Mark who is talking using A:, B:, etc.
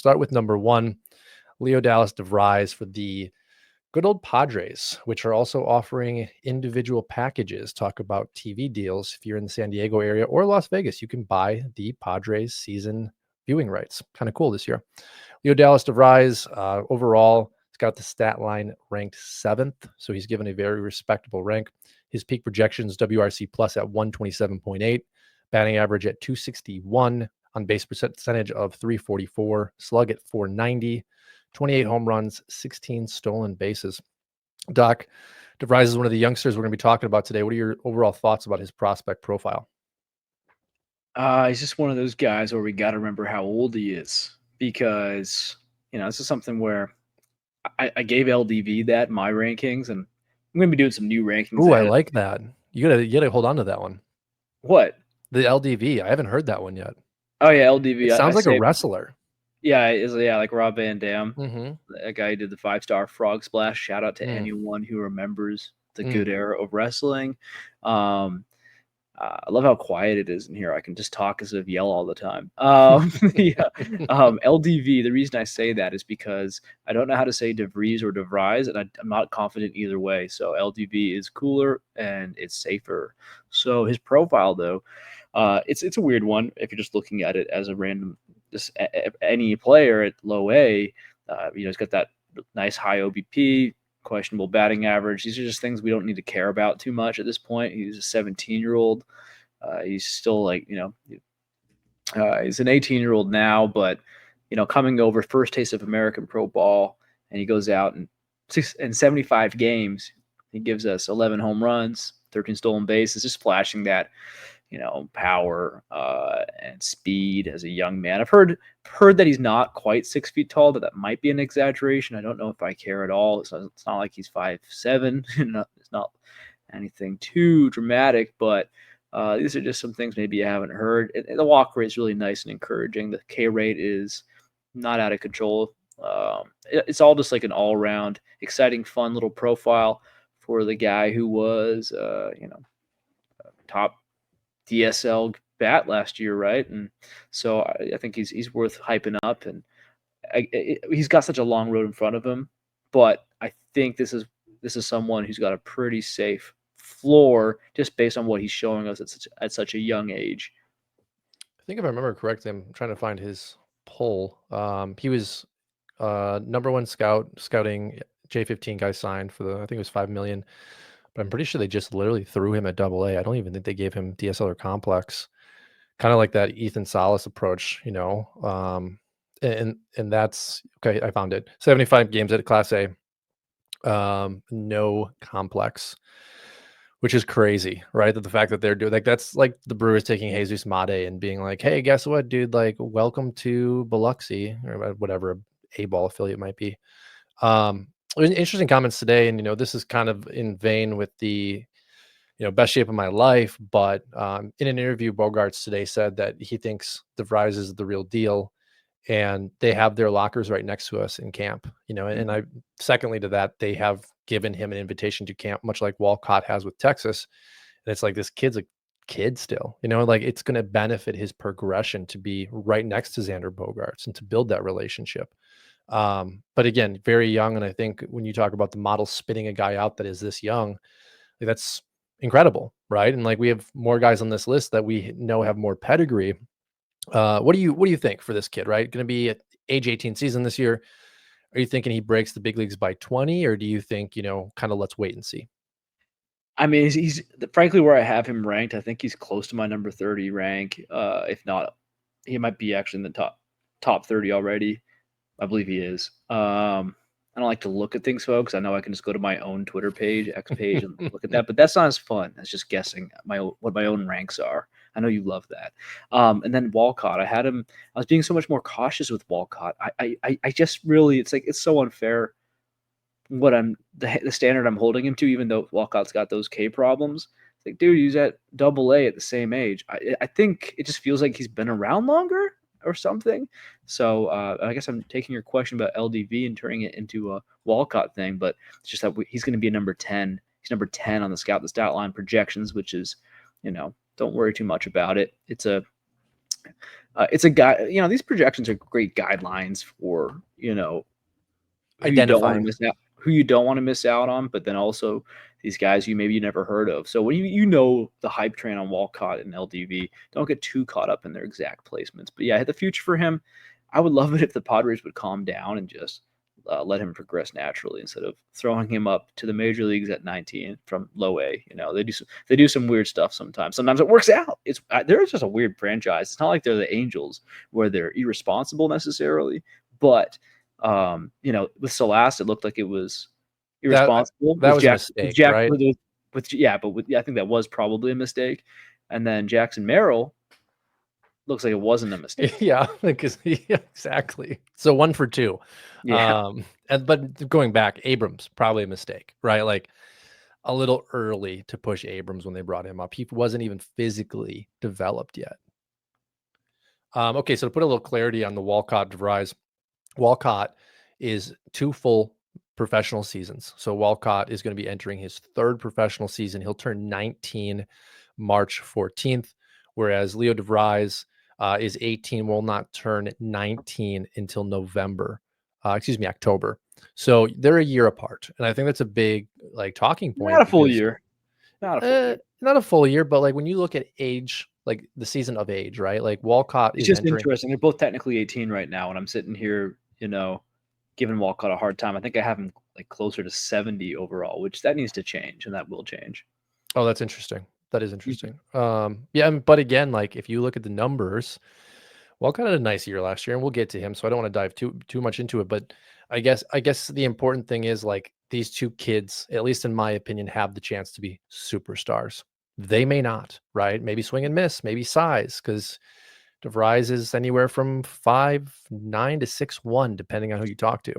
A: Start with number 1, Leodalis De Vries for the good old Padres, which are also offering individual packages. Talk about TV deals. If you're in the San Diego area or Las Vegas, you can buy the Padres season viewing rights. Kind of cool this year. Leodalis De Vries, overall, he's got the stat line ranked 7th, so he's given a very respectable rank. His peak projections, WRC plus at 127.8, batting average at 261, on base percentage of 344, slug at 490, 28 home runs, 16 stolen bases. Doc, De Vries is one of the youngsters we're going to be talking about today. What are your overall thoughts about his prospect profile?
B: He's just one of those guys where we got to remember how old he is, because this is something where I gave LDV that in my rankings, and I'm going to be doing some new rankings.
A: Ooh, I like that. You gotta hold on to that one.
B: What?
A: The LDV. I haven't heard that one yet.
B: Oh yeah, LDV.
A: It sounds like a wrestler.
B: Yeah, like Rob Van Dam.
A: Mm-hmm.
B: That guy who did the 5-star frog splash. Shout out to anyone who remembers the good era of wrestling. I love how quiet it is in here. I can just talk as if yell all the time. LDV, the reason I say that is because I don't know how to say De Vries or De Vries, and I'm not confident either way. So LDV is cooler and it's safer. So his profile, though, it's a weird one if you're just looking at it as a random, just any player at low A. He's got that nice high OBP, questionable batting average. These are just things we don't need to care about too much at this point. He's a 17-year-old. He's still he's an 18-year-old now, but coming over, first taste of American pro ball, and he goes out and in 75 games, he gives us 11 home runs, 13 stolen bases, just flashing that power and speed as a young man. I've heard that he's not quite 6 feet tall, that might be an exaggeration. I don't know if I care at all. It's not like he's 5'7". It's not anything too dramatic, but these are just some things maybe you haven't heard. And the walk rate is really nice and encouraging. The K rate is not out of control. It's all just like an all-around exciting, fun little profile for the guy who was, top DSL bat last year, right? And so I think he's worth hyping up, and he's got such a long road in front of him. But I think this is someone who's got a pretty safe floor just based on what he's showing us at such a young age.
A: I think if I remember correctly, I'm trying to find his poll. He was number 1 scouting J15 guy signed for I think it was $5 million. But I'm pretty sure they just literally threw him at AA. I don't even think they gave him DSL or complex. Kind of like that Ethan Salas approach, and that's okay. I found it. 75 games at Class A, no complex, which is crazy, right? That the fact that they're doing that's like the Brewers taking Jesus Mate and being like, hey, guess what, dude? Like, welcome to Biloxi or whatever A-ball affiliate might be. Interesting comments today, and this is kind of in vein with the best shape of my life, but in an interview, Bogarts today said that he thinks De Vries is the real deal, and they have their lockers right next to us in camp. And I, secondly to that, they have given him an invitation to camp, much like Walcott has with Texas. And it's like, this kid's a kid still, like it's going to benefit his progression to be right next to Xander Bogaerts and to build that relationship. But again, very young. And I think when you talk about the model spitting a guy out that is this young, that's incredible, right? And like, we have more guys on this list that we know have more pedigree. What do you think for this kid, right? Going to be at age 18 season this year. Are you thinking he breaks the big leagues by 20, or do you think, kind of let's wait and see?
B: I mean, he's frankly where I have him ranked. I think he's close to my number 30 rank. If not, he might be actually in the top 30 already. I believe he is. I don't like to look at things, folks. I know I can just go to my own Twitter page, X page, and look at that, but that's not as fun as just guessing what my own ranks are. I know you love that. And then Walcott, I was being so much more cautious with Walcott. I just really, it's so unfair what the standard I'm holding him to, even though Walcott's got those K problems. It's like, dude, he's at AA at the same age. I think it just feels like he's been around longer or something. So I guess I'm taking your question about LDV and turning it into a Walcott thing, but it's just that he's going to be a number 10. He's number 10 on the Statline projections, which is, don't worry too much about it. It's a It's a guy. These projections are great guidelines for who you don't want to
A: Identifying.
B: miss out, who you don't want to miss out on, but then also these guys you maybe you never heard of. So when the hype train on Walcott and LDV, don't get too caught up in their exact placements. But yeah, the future for him, I would love it if the Padres would calm down and just let him progress naturally instead of throwing him up to the major leagues at 19 from low A. They do some weird stuff sometimes. Sometimes it works out. They're just a weird franchise. It's not like they're the Angels where they're irresponsible necessarily, but with Salas, it looked like it was
A: That
B: irresponsible
A: that
B: with
A: was a
B: Jack.
A: mistake, right?
B: I think that was probably a mistake. And then Jackson Merrill looks like it wasn't a mistake.
A: Yeah, because yeah, exactly. So 1 for 2.
B: Yeah,
A: But going back, Abrams probably a mistake, right? Like a little early to push Abrams when they brought him up. He wasn't even physically developed yet. Okay, so to put a little clarity on the Walcott DeVries, Walcott is 2 full professional seasons. So Walcott is going to be entering his 3rd professional season. He'll turn 19 March 14th, whereas Leo DeVries is 18, will not turn 19 until October. So they're a year apart. And I think that's a big talking
B: not
A: point
B: a full
A: because
B: year. Not a full year.
A: not a full year, but like when you look at age, like the season of age, right? Like Walcott
B: It's
A: is
B: just
A: entering.
B: interesting. They're both technically 18 right now, and I'm sitting here, giving Walcott a hard time. I think I have him like closer to 70 overall, which that needs to change, and that will change.
A: Oh, that's interesting. That is
B: Mhm.
A: interesting. Yeah, but again, like if you look at the numbers, Walcott had a nice year last year, and we'll get to him, so I don't want to dive too much into it. But I guess the important thing is like these 2 kids, at least in my opinion, have the chance to be superstars. They may not, right? Maybe swing and miss, maybe size, because DeVries is anywhere from 5'9" to 6'1", depending on who you talk to.